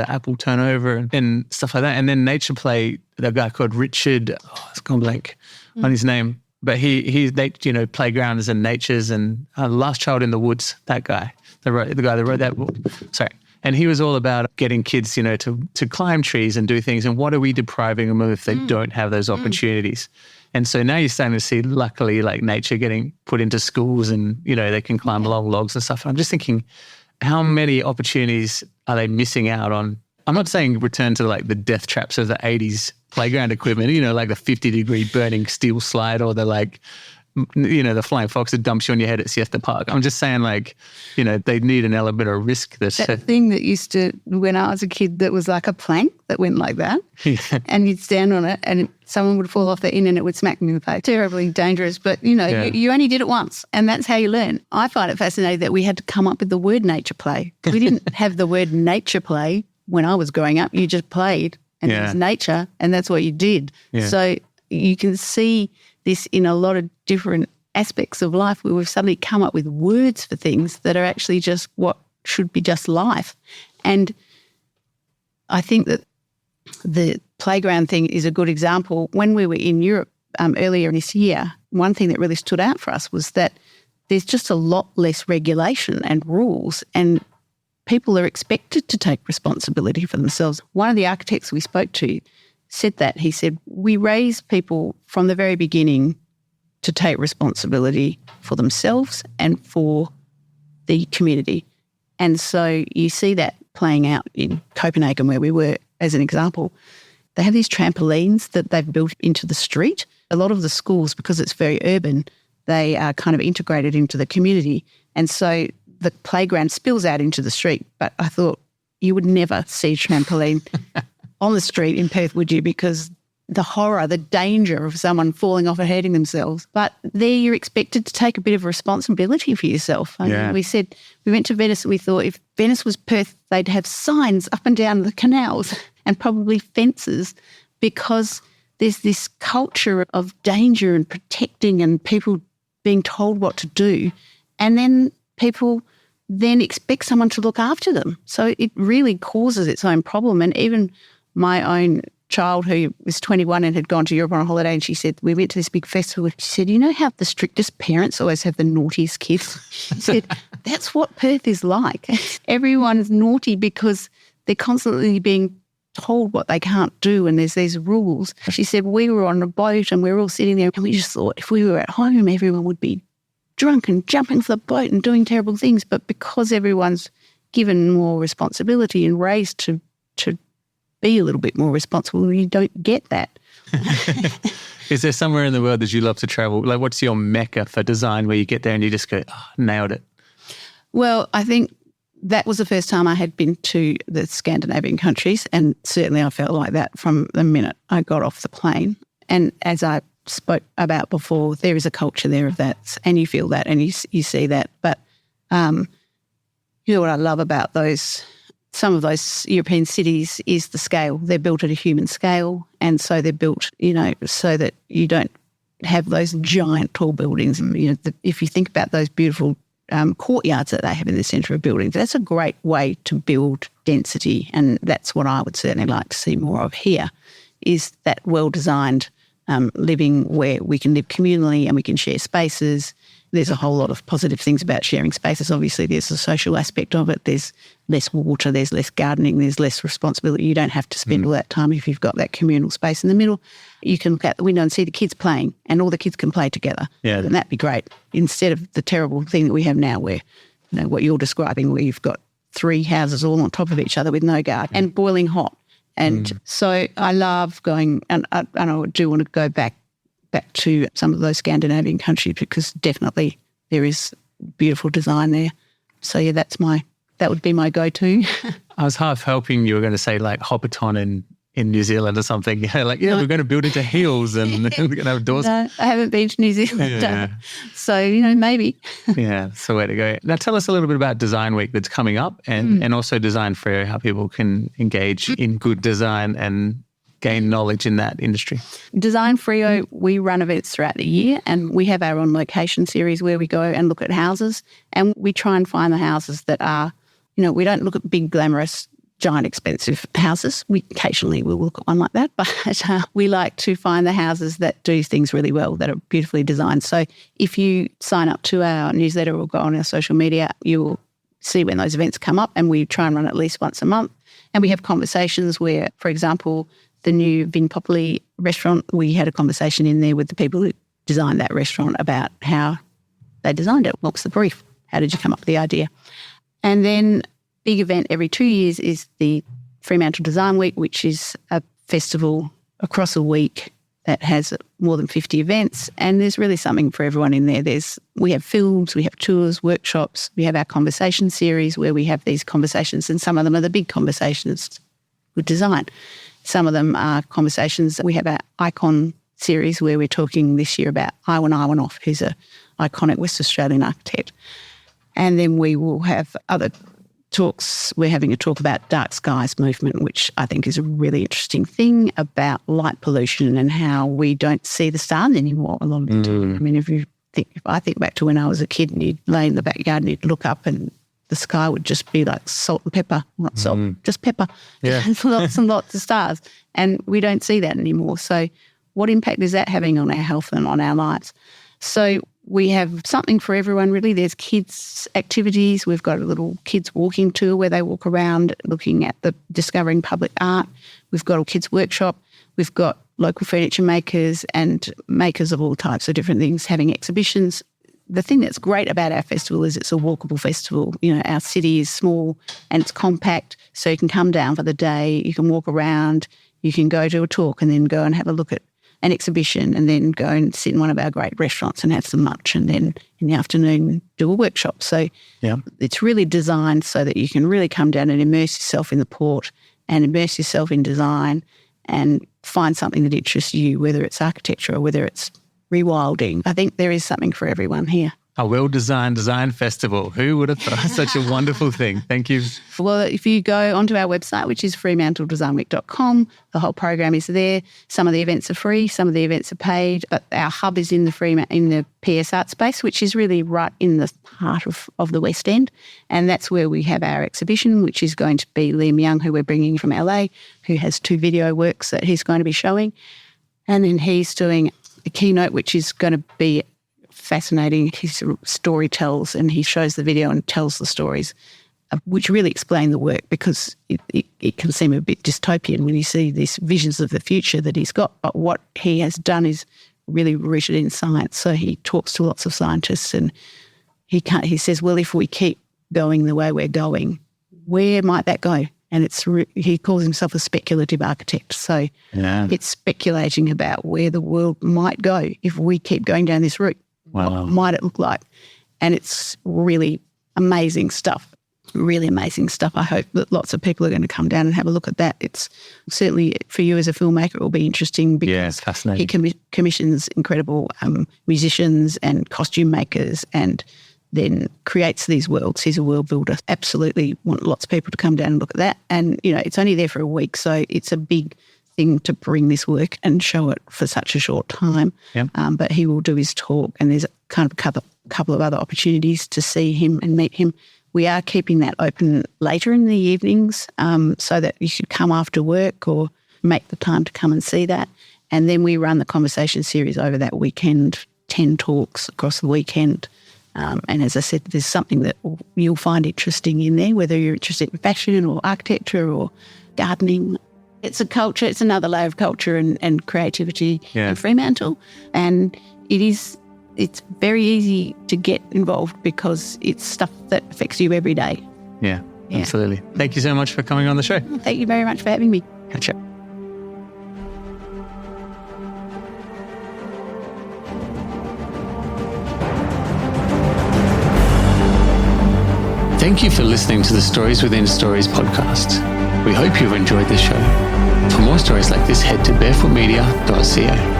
the apple turnover and stuff like that. And then nature play, the guy called Richard, it's gone blank on his name, but he's playgrounds and natures and Last Child in the Woods, that guy, the guy that wrote that book. Sorry. And he was all about getting kids, to climb trees and do things. And what are we depriving them of if they don't have those opportunities? And so now you're starting to see, luckily, like nature getting put into schools and, they can climb along logs and stuff. And I'm just thinking, how many opportunities are they missing out on? I'm not saying return to like the death traps of the 80s playground equipment, like the 50-degree burning steel slide or the the flying fox that dumps you on your head at Siesta Park. I'm just saying they need an element of risk. That thing that used to, when I was a kid, that was like a plank that went like that and you'd stand on it and someone would fall off the end and it would smack them in the face. Terribly dangerous, but you only did it once and that's how you learn. I find it fascinating that we had to come up with the word nature play. We didn't have the word nature play when I was growing up. You just played and it was nature and that's what you did. Yeah. So you can see this in a lot of different aspects of life where we've suddenly come up with words for things that are actually just what should be just life. And I think that the playground thing is a good example. When we were in Europe earlier this year, one thing that really stood out for us was that there's just a lot less regulation and rules and people are expected to take responsibility for themselves. One of the architects we spoke to said that. He said, we raise people from the very beginning to take responsibility for themselves and for the community. And so you see that playing out in Copenhagen where we were as an example. They have these trampolines that they've built into the street. A lot of the schools, because it's very urban, they are kind of integrated into the community. And so the playground spills out into the street. But I thought you would never see a trampoline on the street in Perth, would you? Because the horror, the danger of someone falling off and hurting themselves. But there you're expected to take a bit of responsibility for yourself. I mean, we said, we went to Venice and we thought if Venice was Perth, they'd have signs up and down the canals and probably fences because there's this culture of danger and protecting and people being told what to do. And then people then expect someone to look after them. So it really causes its own problem. And even my own child who was 21 and had gone to Europe on a holiday and she said, we went to this big festival. She said, you know how the strictest parents always have the naughtiest kids? She said, that's what Perth is like. Everyone's naughty because they're constantly being told what they can't do and there's these rules. She said, we were on a boat and we were all sitting there and we just thought if we were at home, everyone would be drunk and jumping off the boat and doing terrible things. But because everyone's given more responsibility and raised to be a little bit more responsible, you don't get that. Is there somewhere in the world that you love to travel? Like what's your mecca for design where you get there and you just go, nailed it? Well, I think that was the first time I had been to the Scandinavian countries and certainly I felt like that from the minute I got off the plane. And as I spoke about before, there is a culture there of that and you feel that and you see that. But you know what I love about some of those European cities is the scale. They're built at a human scale and so they're built, so that you don't have those giant tall buildings. And, if you think about those beautiful courtyards that they have in the centre of buildings, that's a great way to build density and that's what I would certainly like to see more of here is that well-designed living where we can live communally and we can share spaces. There's a whole lot of positive things about sharing spaces. Obviously, there's a social aspect of it. There's less water, there's less gardening, there's less responsibility. You don't have to spend all that time if you've got that communal space in the middle. You can look out the window and see the kids playing and all the kids can play together. Yeah. And that'd be great instead of the terrible thing that we have now where, what you're describing where you've got 3 houses all on top of each other with no garden and boiling hot. And so I love going, and I do want to go back to some of those Scandinavian countries because definitely there is beautiful design there. So yeah, that would be my go-to. I was half hoping you were going to say like Hobbiton in New Zealand or something. We're going to build into hills and we're going to have doors. No, I haven't been to New Zealand. Yeah. So, maybe. Yeah, that's the way to go. Now tell us a little bit about Design Week that's coming up and also Design Freo, how people can engage in good design and gain knowledge in that industry. Design Freo, we run events throughout the year and we have our own location series where we go and look at houses and we try and find the houses that are, we don't look at big glamorous giant expensive houses. We occasionally will look at one like that, but we like to find the houses that do things really well, that are beautifully designed. So if you sign up to our newsletter or go on our social media, you will see when those events come up, and we try and run at least once a month. And we have conversations where, for example, the new Vin Popoli restaurant, we had a conversation in there with the people who designed that restaurant about how they designed it. What was the brief? How did you come up with the idea? And then big event every 2 years is the Fremantle Design Week, which is a festival across a week that has more than 50 events, and there's really something for everyone in there. We have films, we have tours, workshops, we have our conversation series where we have these conversations, and some of them are the big conversations with design. Some of them are conversations. We have our Icon series where we're talking this year about Iwan Iwanoff, who's an iconic West Australian architect. And then we will have other talks. We're having a talk about dark skies movement, which I think is a really interesting thing about light pollution and how we don't see the stars anymore a lot of the time. I mean, if I think back to when I was a kid and you'd lay in the backyard and you'd look up and the sky would just be like salt and pepper, not salt, just pepper. Yeah. Lots and lots of stars. And we don't see that anymore. So what impact is that having on our health and on our lives? So we have something for everyone, really. There's kids' activities. We've got a little kids' walking tour where they walk around looking at discovering public art. We've got a kids' workshop. We've got local furniture makers and makers of all types of different things having exhibitions. The thing that's great about our festival is it's a walkable festival. You know, our city is small and it's compact, so you can come down for the day, you can walk around, you can go to a talk and then go and have a look at an exhibition and then go and sit in one of our great restaurants and have some lunch, and then in the afternoon do a workshop. So it's really designed so that you can really come down and immerse yourself in the port and immerse yourself in design and find something that interests you, whether it's architecture or whether it's rewilding. I think there is something for everyone here. A well-designed design festival. Who would have thought? Such a wonderful thing. Thank you. Well, if you go onto our website, which is fremantledesignweek.com, the whole program is there. Some of the events are free, some of the events are paid, but our hub is in the PS Art Space, which is really right in the heart of the West End. And that's where we have our exhibition, which is going to be Liam Young, who we're bringing from LA, who has 2 video works that he's going to be showing. And then he's doing a keynote, which is going to be fascinating. His story tells, and he shows the video and tells the stories, which really explain the work, because it can seem a bit dystopian when you see these visions of the future that he's got. But what he has done is really rooted in science. So he talks to lots of scientists, and he says, well, if we keep going the way we're going, where might that go? And he calls himself a speculative architect. So it's speculating about where the world might go if we keep going down this route. Wow. What might it look like? And it's really amazing stuff, really amazing stuff. I hope that lots of people are going to come down and have a look at that. It's certainly, for you as a filmmaker, it will be interesting because it's fascinating. He commissions incredible musicians and costume makers and then creates these worlds. He's a world builder. Absolutely want lots of people to come down and look at that. And, you know, it's only there for a week, so it's a big thing to bring this work and show it for such a short time. Yep. But he will do his talk, and there's kind of a couple of other opportunities to see him and meet him. We are keeping that open later in the evenings so that you should come after work or make the time to come and see that. And then we run the conversation series over that weekend, 10 talks across the weekend. And as I said, there's something that you'll find interesting in there, whether you're interested in fashion or architecture or gardening. It's a culture, it's another layer of culture and creativity in Fremantle. And it's very easy to get involved because it's stuff that affects you every day. Yeah, absolutely. Thank you so much for coming on the show. Thank you very much for having me. Catch up. Thank you for listening to the Stories Within Stories podcast. We hope you've enjoyed this show. For more stories like this, head to barefootmedia.ca.